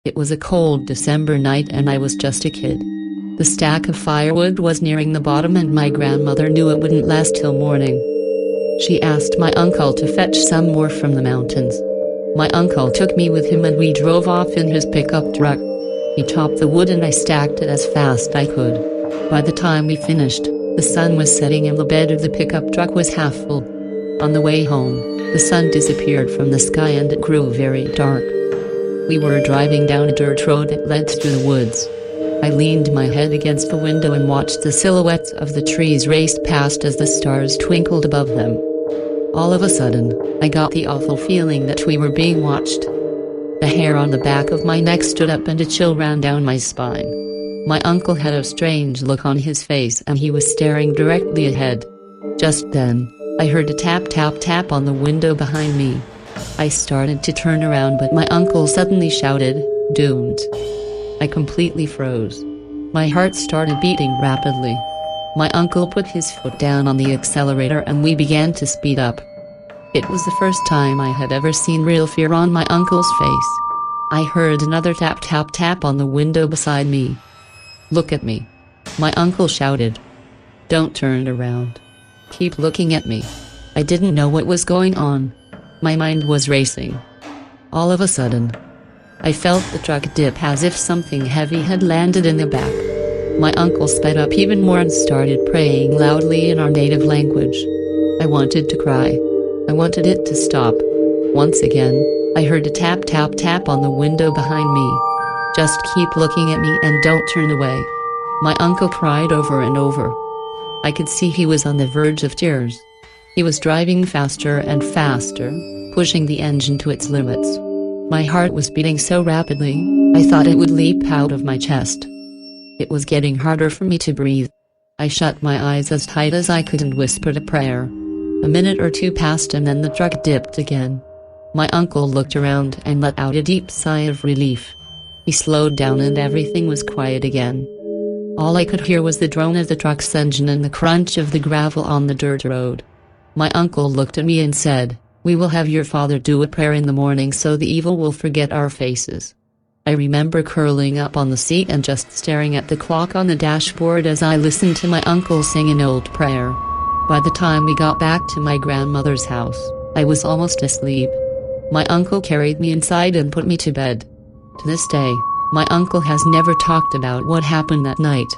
It was a cold December night and I was just a kid. The stack of firewood was nearing the bottom and my grandmother knew it wouldn't last till morning. She asked my uncle to fetch some more from the mountains. My uncle took me with him and we drove off in his pickup truck. He chopped the wood and I stacked it as fast I could. By the time we finished, the sun was setting and the bed of the pickup truck was half full. On the way home, the sun disappeared from the sky and it grew very dark. We were driving down a dirt road that led through the woods. I leaned my head against the window and watched the silhouettes of the trees race past as the stars twinkled above them. All of a sudden, I got the awful feeling that we were being watched. The hair on the back of my neck stood up and a chill ran down my spine. My uncle had a strange look on his face and he was staring directly ahead. Just then, I heard a tap tap tap on the window behind me. I started to turn around but my uncle suddenly shouted, "Doomed." I completely froze. My heart started beating rapidly. My uncle put his foot down on the accelerator and we began to speed up. It was the first time I had ever seen real fear on my uncle's face. I heard another tap tap tap on the window beside me. "Look at me," my uncle shouted. "Don't turn around. Keep looking at me." I didn't know what was going on. My mind was racing. All of a sudden, I felt the truck dip as if something heavy had landed in the back. My uncle sped up even more and started praying loudly in our native language. I wanted to cry. I wanted it to stop. Once again, I heard a tap tap tap on the window behind me. "Just keep looking at me and don't turn away," my uncle cried over and over. I could see he was on the verge of tears. He was driving faster and faster, pushing the engine to its limits. My heart was beating so rapidly, I thought it would leap out of my chest. It was getting harder for me to breathe. I shut my eyes as tight as I could and whispered a prayer. A minute or two passed and then the truck dipped again. My uncle looked around and let out a deep sigh of relief. He slowed down and everything was quiet again. All I could hear was the drone of the truck's engine and the crunch of the gravel on the dirt road. My uncle looked at me and said, "We will have your father do a prayer in the morning so the evil will forget our faces." I remember curling up on the seat and just staring at the clock on the dashboard as I listened to my uncle sing an old prayer. By the time we got back to my grandmother's house, I was almost asleep. My uncle carried me inside and put me to bed. To this day, my uncle has never talked about what happened that night.